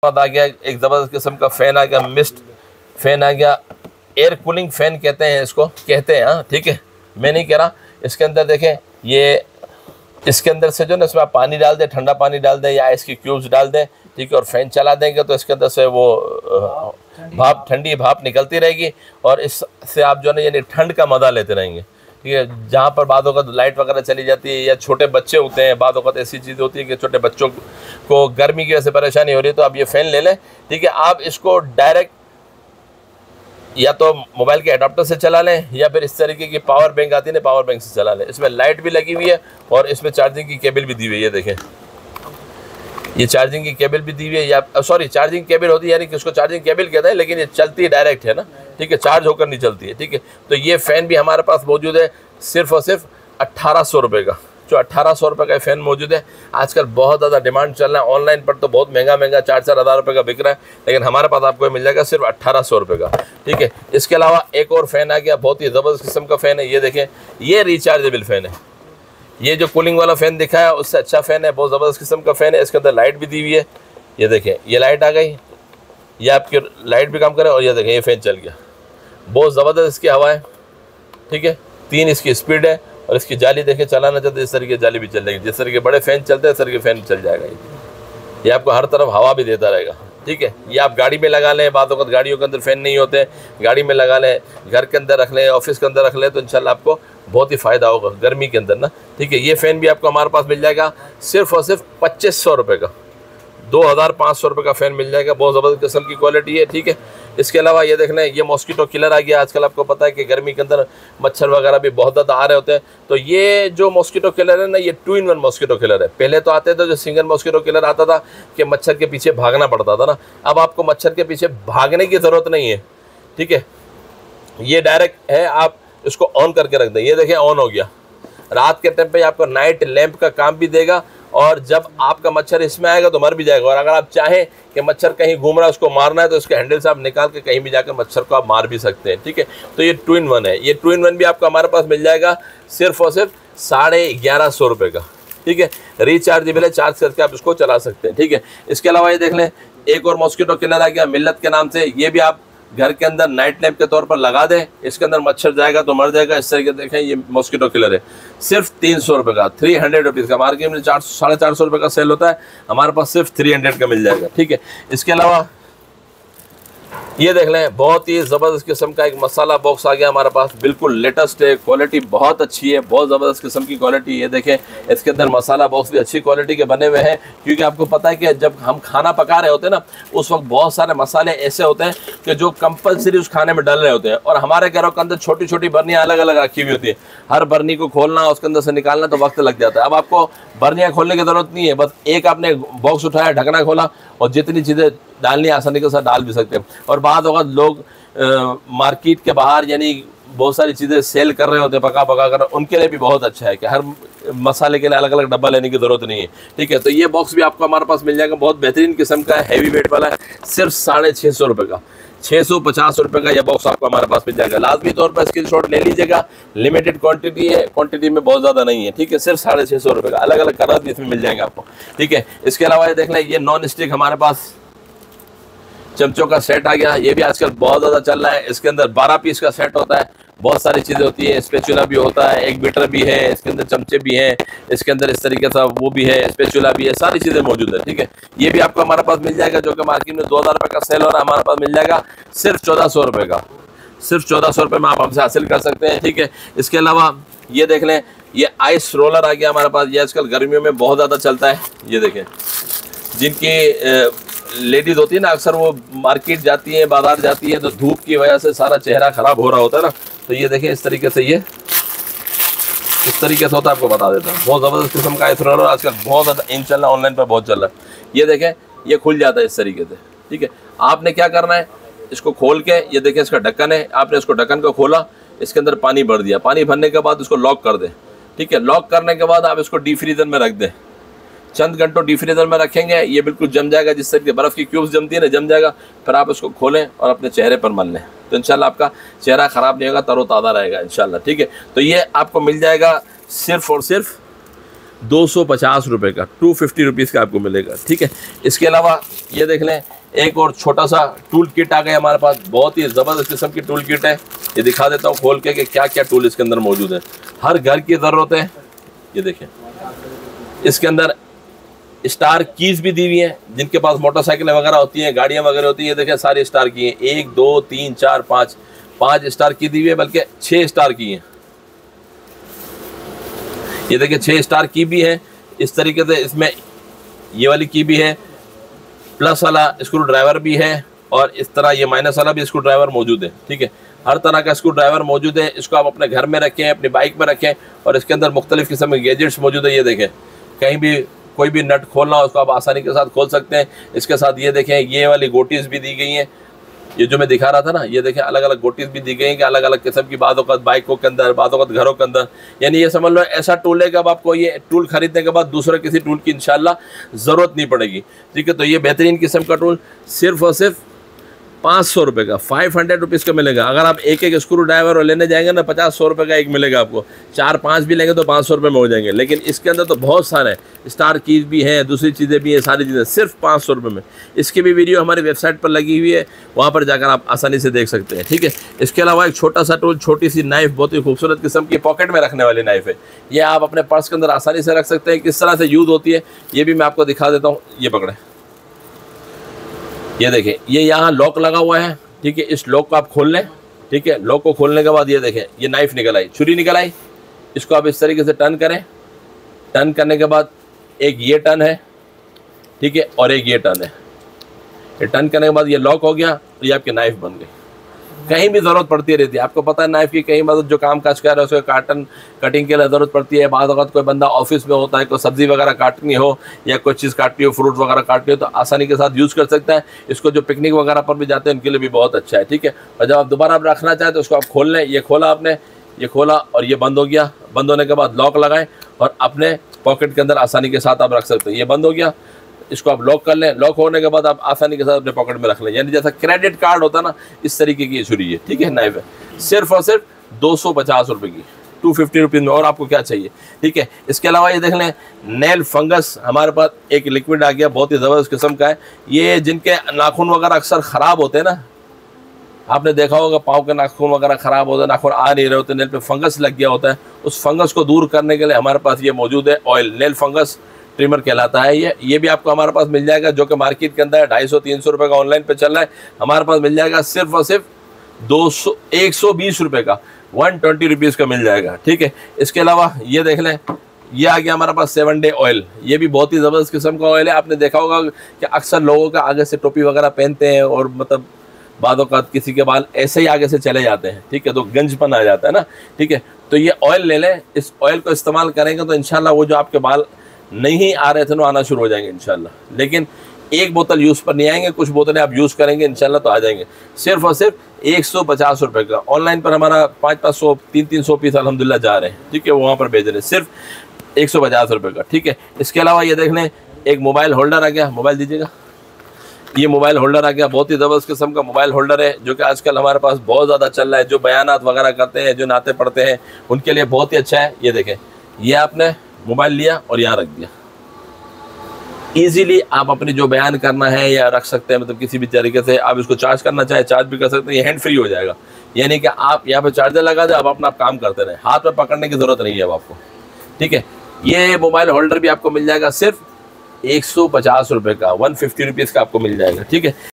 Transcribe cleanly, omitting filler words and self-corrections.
बाद आ गया एक ज़बरदस्त किस्म का फ़ैन आ गया, मिस्ट फ़ैन आ गया, एयर कूलिंग फ़ैन कहते हैं इसको, कहते हैं हाँ, ठीक है, मैं नहीं कह रहा। इसके अंदर देखें, ये इसके अंदर से जो ना इसमें आप पानी डाल दें, ठंडा पानी डाल दें या आइस की क्यूब्स डाल दें, ठीक है, और फ़ैन चला देंगे तो इसके अंदर से वो भाप, ठंडी भाप निकलती रहेगी और इससे आप जो है यानी ठंड का मज़ा लेते रहेंगे, ठीक है। जहाँ पर बाद वक़्त लाइट वगैरह चली जाती है या छोटे बच्चे होते हैं, बाद वक़्त ऐसी चीज़ होती है कि छोटे बच्चों को गर्मी की वजह से परेशानी हो रही है, तो आप ये फ़ैन ले लें, ठीक है। आप इसको डायरेक्ट या तो मोबाइल के अडाप्टर से चला लें या फिर इस तरीके की पावर बैंक आती है ना, पावर बैंक से चला लें। इसमें लाइट भी लगी हुई है और इसमें चार्जिंग की केबल भी दी हुई है, ये देखें, ये चार्जिंग की केबल भी दी हुई है, या सॉरी चार्जिंग केबल होती है यानी कि उसको चार्जिंग केबल कहते हैं, लेकिन ये चलती है डायरेक्ट है ना, ठीक है, चार्ज होकर नहीं चलती है, ठीक है। तो ये फ़ैन भी हमारे पास मौजूद है सिर्फ़ और सिर्फ 1800 रुपये का, जो 1800 रुपये का फ़ैन मौजूद है। आजकल बहुत ज़्यादा डिमांड चल रहा है, ऑनलाइन पर तो बहुत महंगा 4-4 हज़ार रुपये का बिक रहा है, लेकिन हमारे पास आपको मिल जाएगा सिर्फ 1800 रुपये का, ठीक है। इसके अलावा एक और फ़ैन आ गया, बहुत ही ज़बरदस्त किस्म का फ़ैन है, ये देखें, ये रिचार्जेबल फ़ैन है। ये जो कूलिंग वाला फ़ैन दिखा है उससे अच्छा फ़ैन है, बहुत ज़बरदस्त किस्म का फ़ैन है। इसके अंदर लाइट भी दी हुई है, ये देखें, ये लाइट आ गई, ये आपकी लाइट भी काम करे, और ये देखें ये फ़ैन चल गया, बहुत ज़बरदस्त इसकी हवा है, ठीक है। 3 इसकी स्पीड है और इसकी जाली देखें, चलाना चाहते इस तरीके की जाली भी चल जाएगी, जिस तरीके बड़े फ़ैन चलते हैं इस तरीके फ़ैन चल जाएगा। ये आपको हर तरफ हवा भी देता रहेगा, ठीक है। ये आप गाड़ी में लगा लें, बाद वक़्त गाड़ियों के अंदर फ़ैन नहीं होते, गाड़ी में लगा लें, घर के अंदर रख लें, ऑफिस के अंदर रख लें, तो इंशाल्लाह आपको बहुत ही फ़ायदा होगा गर्मी के अंदर ना, ठीक है। ये फ़ैन भी आपको हमारे पास मिल जाएगा सिर्फ़ और सिर्फ 2500 रुपये का, 2500 रुपये का फ़ैन मिल जाएगा, बहुत ज़बरदस्त किस्म की क्वालिटी है, ठीक है। इसके अलावा ये देख लें, ये मॉस्किटो किलर आ गया। आजकल आपको पता है कि गर्मी के अंदर मच्छर वगैरह भी बहुत ज़्यादा आ रहे होते हैं, तो ये जो मॉस्किटो किलर है ना, ये 2 in 1 मॉस्किटो किलर है। पहले तो आते थे जो सिंगल मॉस्किटो किलर आता था कि मच्छर के पीछे भागना पड़ता था ना, अब आपको मच्छर के पीछे भागने की ज़रूरत नहीं है, ठीक है। ये डायरेक्ट है, आप इसको ऑन करके रख दें, ये देखें ऑन हो गया। रात के टाइम पे आपको नाइट लैंप का काम भी देगा, और जब आपका मच्छर इसमें आएगा तो मर भी जाएगा। और अगर आप चाहें कि मच्छर कहीं घूम रहा है उसको मारना है, तो इसके हैंडल से आप निकाल के कहीं भी जाकर मच्छर को आप मार भी सकते हैं, ठीक है। तो ये 2 in 1 है। ये 2 in 1 भी आपको हमारे पास मिल जाएगा सिर्फ और सिर्फ 1150 रुपये का, ठीक है। रिचार्जेबल है, चार्ज करके आप इसको चला सकते हैं, ठीक है। इसके अलावा ये देख लें, एक और मॉस्किटो किलर आ गया मिल्लत के नाम से। ये भी आप घर के अंदर नाइट लैंप के तौर पर लगा दें, इसके अंदर मच्छर जाएगा तो मर जाएगा। इस तरीके देखें, ये मॉस्किटो किलर है, सिर्फ 300 रुपये का, 300 रुपीज़ का। मार्केट में 400-450 रुपये का सेल होता है, हमारे पास सिर्फ 300 का मिल जाएगा, ठीक है। इसके अलावा ये देख लें, बहुत ही ज़बरदस्त किस्म का एक मसाला बॉक्स आ गया हमारे पास, बिल्कुल लेटेस्ट है, क्वालिटी बहुत अच्छी है, बहुत ज़बरदस्त किस्म की क्वालिटी। ये देखें, इसके अंदर मसाला बॉक्स भी अच्छी क्वालिटी के बने हुए हैं, क्योंकि आपको पता है कि जब हम खाना पका रहे होते हैं ना, उस वक्त बहुत सारे मसाले ऐसे होते हैं कि जो कंपलसरी उस खाने में डल रहे होते हैं, और हमारे घरों के अंदर छोटी छोटी बर्नियाँ अलग अलग रखी हुई होती है। हर बर्नी को खोलना, उसके अंदर से निकालना तो वक्त लग जाता है। अब आपको बर्नियाँ खोलने की ज़रूरत नहीं है, बस एक आपने बॉक्स उठाया, ढकना खोला, और जितनी चीज़ें डालनी आसानी के साथ डाल भी सकते हैं। और बाद वक्त लोग मार्केट के बाहर यानी बहुत सारी चीज़ें सेल कर रहे होते हैं पका पका कर, उनके लिए भी बहुत अच्छा है कि हर मसाले के लिए अलग अलग डब्बा लेने की ज़रूरत नहीं है, ठीक है। तो ये बॉक्स भी आपको हमारे पास मिल जाएगा, बहुत बेहतरीन किस्म का है, हैवी वेट वाला है, सिर्फ 650 रुपये का, 650 रुपये का यह बॉक्स आपको हमारे पास मिल जाएगा। लाजमी तौर पर स्क्रीनशॉट ले लीजिएगा, लिमिटेड क्वांटिटी है, क्वांटिटी में बहुत ज़्यादा नहीं है, ठीक है। सिर्फ 650 रुपये का, अलग अलग कलर भी इसमें मिल जाएंगे आपको, ठीक है। इसके अलावा ये देख लें, ये नॉन स्टिक हमारे पास चमचों का सेट आ गया, ये भी आजकल बहुत ज़्यादा चल रहा है। इसके अंदर 12 पीस का सेट होता है, बहुत सारी चीज़ें होती है, स्पेचुला भी होता है, एक बीटर भी है, इसके अंदर चमचे भी हैं, इसके अंदर इस तरीके से वो भी है, स्पेचुला भी है, सारी चीज़ें मौजूद है, ठीक है। ये भी आपको हमारे पास मिल जाएगा, जो कि मार्केट में 2000 रुपये का सेल हो रहा है, हमारे पास मिल जाएगा सिर्फ 1400 रुपये का, सिर्फ 1400 रुपये में आप हमसे हासिल कर सकते हैं, ठीक है। इसके अलावा ये देख लें, ये आइस रोलर आ गया हमारे पास, ये आजकल गर्मियों में बहुत ज़्यादा चलता है। ये देखें, जिनकी लेडीज़ होती है ना, अक्सर वो मार्केट जाती है, बाजार जाती है, तो धूप की वजह से सारा चेहरा ख़राब हो रहा होता है ना, तो ये देखें इस तरीके से, ये इस तरीके से होता है, आपको बता देता हूँ। बहुत ज़बरदस्त किस्म का आइस रोलर आजकल बहुत ज़्यादा इन चल रहा है, ऑनलाइन पर बहुत चल रहा है। ये देखें, ये खुल जाता है इस तरीके से, ठीक है। आपने क्या करना है, इसको खोल के, ये देखें इसका ढक्कन है, आपने इसको ढक्कन को खोला, इसके अंदर पानी भर दिया, पानी भरने के बाद इसको लॉक कर दें, ठीक है। लॉक करने के बाद आप इसको डीप फ्रीजर में रख दें, चंद घंटों डीप फ्रीजर में रखेंगे, ये बिल्कुल जम जाएगा, जिस तरीके बर्फ़ की क्यूब्स जमती है ना, जम जाएगा। फिर आप इसको खोलें और अपने चेहरे पर मल लें, तो इंशाल्लाह आपका चेहरा ख़राब नहीं होगा, तरोताज़ा रहेगा इंशाल्लाह, ठीक है। तो ये आपको मिल जाएगा सिर्फ और सिर्फ 250 रुपये का, 250 रुपीज़ का आपको मिलेगा, ठीक है। इसके अलावा ये देख लें, एक और छोटा सा टूल किट आ गया हमारे पास, बहुत ही ज़बरदस्त किस्म की टूल किट है। ये दिखा देता हूँ खोल के कि क्या क्या टूल इसके अंदर मौजूद है, हर घर की ज़रूरत है। ये देखें, इसके अंदर स्टार कीज़ भी दी हुई हैं, जिनके पास मोटरसाइकिलें वगैरह होती हैं, गाड़ियाँ वगैरह होती हैं। ये देखें सारी स्टार की हैं, 1 2 3 4 5 5 स्टार की दी हुई है, बल्कि 6 स्टार की हैं। ये देखिए 6 स्टार की भी है। इस तरीके से इसमें ये वाली की भी है, प्लस वाला स्क्रू ड्राइवर भी है, और इस तरह ये माइनस वाला भी स्क्रू ड्राइवर मौजूद है, ठीक है। हर तरह का स्क्रू ड्राइवर मौजूद है। इसको आप अपने घर में रखें, अपनी बाइक में रखें, और इसके अंदर मुख्तलिफ किस्म के गैजेट्स मौजूद है। ये देखें, कहीं भी कोई भी नट खोलना हो उसको आप आसानी के साथ खोल सकते हैं। इसके साथ ये देखें, ये वाली गोटीज़ भी दी गई हैं, ये जो मैं दिखा रहा था ना, ये देखें अलग अलग गोटीज़ भी दी गई हैं कि अलग अलग किस्म की बातों का बाइकों के अंदर, बातों का घरों के अंदर। यानी ये समझ लो ऐसा टूल है कि अब आपको ये टूल खरीदने के बाद दूसरे किसी टूल की इंशाल्लाह ज़रूरत नहीं पड़ेगी, ठीक है। तो ये बेहतरीन किस्म का टूल सिर्फ और सिर्फ 500 रुपये का, 500 रुपीज़ का मिलेगा। अगर आप एक एक स्क्रू ड्राइवर और लेने जाएंगे ना, 50-100 रुपये का एक मिलेगा आपको। 4-5 भी लेंगे तो 500 रुपये में हो जाएंगे। लेकिन इसके अंदर तो बहुत सारे स्टार कीज भी हैं, दूसरी चीज़ें भी हैं, सारी चीज़ें सिर्फ 500 रुपये में। इसकी भी वीडियो हमारी वेबसाइट पर लगी हुई है, वहाँ पर जाकर आप आसानी से देख सकते हैं, ठीक है। इसके अलावा एक छोटा सा टूल, छोटी सी नाइफ, बहुत ही खूबसूरत किस्म की पॉकेट में रखने वाली नाइफ है। ये आप अपने पर्स के अंदर आसानी से रख सकते हैं। किस तरह से यूज़ होती है ये भी मैं आपको दिखा देता हूँ। ये पकड़े, ये देखें, ये यहाँ लॉक लगा हुआ है, ठीक है। इस लॉक को आप खोल लें, ठीक है। लॉक को खोलने के बाद ये देखें, ये नाइफ निकल आई, छुरी निकल आई। इसको आप इस तरीके से टर्न करें। टर्न करने के बाद एक ये टर्न है, ठीक है, और एक ये टर्न है। ये टर्न करने के बाद ये लॉक हो गया, तो ये आपकी नाइफ बन गई। कहीं भी ज़रूरत पड़ती रहती है, आपको पता है नाइफ की कहीं मतलब जो काम काज कर रहे हैं उसको काटन कटिंग के लिए ज़रूरत पड़ती है। बाद वक्त कोई बंदा ऑफिस में होता है, कोई सब्ज़ी वगैरह काटनी हो या कोई चीज़ काटनी हो, फ्रूट वगैरह काटनी हो, तो आसानी के साथ यूज़ कर सकता है। इसको जो पिकनिक वगैरह पर भी जाते हैं उनके लिए भी बहुत अच्छा है, ठीक है। और जब आप दोबारा आप रखना चाहें तो उसको आप खोल लें। ये खोला आपने, ये खोला और ये बंद हो गया। बंद होने के बाद लॉक लगाएं और अपने पॉकेट के अंदर आसानी के साथ आप रख सकते हैं। ये बंद हो गया, इसको आप लॉक कर लें। लॉक होने के बाद आप आसानी के साथ अपने पॉकेट में रख लें। यानी जैसा क्रेडिट कार्ड होता है ना, इस तरीके की छुरी है, ठीक है, नाइफ है। सिर्फ और सिर्फ 250 रुपये की, 250 रुपीज़ में। और आपको क्या चाहिए, ठीक है। इसके अलावा ये देख लें, नेल फंगस हमारे पास एक लिक्विड आ गया, बहुत ही ज़बरदस्त किस्म का है। ये जिनके नाखून वगैरह अक्सर ख़राब होते हैं ना, आपने देखा होगा पाँव के नाखून वगैरह ख़राब होते हैं, नाखून आ नहीं रहे होते, नेल पे फंगस लग गया होता है। उस फंगस को दूर करने के लिए हमारे पास ये मौजूद है ऑयल, नेल फंगस ट्रिमर कहलाता है ये भी आपको हमारे पास मिल जाएगा, जो कि मार्केट के अंदर 250-300 रुपये का ऑनलाइन पे चल रहा है। हमारे पास मिल जाएगा सिर्फ और सिर्फ 120 रुपये का, 120 रुपीज़ का मिल जाएगा, ठीक है। इसके अलावा ये देख लें, ये आ गया हमारे पास 7 डे ऑयल। ये भी बहुत ही ज़बरदस्त किस्म का ऑयल है। आपने देखा होगा कि अक्सर लोगों का आगे से टोपी वगैरह पहनते हैं और मतलब बादों का किसी के बाल ऐसे ही आगे से चले जाते हैं, ठीक है, तो गंजपन आ जाता है ना, ठीक है। तो ये ऑयल ले लें, इस ऑयल को इस्तेमाल करेंगे तो इंशाल्लाह वो जो आपके बाल नहीं आ रहे थे ना, आना शुरू हो जाएंगे इंशाल्लाह। लेकिन एक बोतल यूज़ पर नहीं आएंगे, कुछ बोतलें आप यूज़ करेंगे इंशाल्लाह तो आ जाएंगे। सिर्फ और सिर्फ 150 रुपये का। ऑनलाइन पर हमारा 500-500 300-300 पीस अल्हम्दुलिल्लाह जा रहे हैं, ठीक है, वो वहाँ पर भेज रहे हैं सिर्फ 150 रुपये का, ठीक है। इसके अलावा ये देख लें, एक मोबाइल होल्डर आ गया। मोबाइल दीजिएगा। ये मोबाइल होल्डर आ गया, बहुत ही ज़बरदस्त किस्म का मोबाइल होल्डर है, जो कि आजकल हमारे पास बहुत ज़्यादा चल रहा है। जो बयानात वगैरह करते हैं, जो नाते पढ़ते हैं, उनके लिए बहुत ही अच्छा है। ये देखें, ये आपने मोबाइल लिया और यहाँ रख दिया, ईजीली आप अपनी जो बयान करना है या रख सकते हैं, मतलब किसी भी तरीके से आप इसको चार्ज करना चाहे चार्ज भी कर सकते हैं। ये हैंड फ्री हो जाएगा, यानी कि आप यहाँ पे चार्जर लगा दें, आप अपना काम करते रहें, हाथ में पकड़ने की ज़रूरत नहीं है अब आपको, ठीक है। ये मोबाइल होल्डर भी आपको मिल जाएगा सिर्फ 150 रुपये का, 150 रुपीज़ का आपको मिल जाएगा, ठीक है।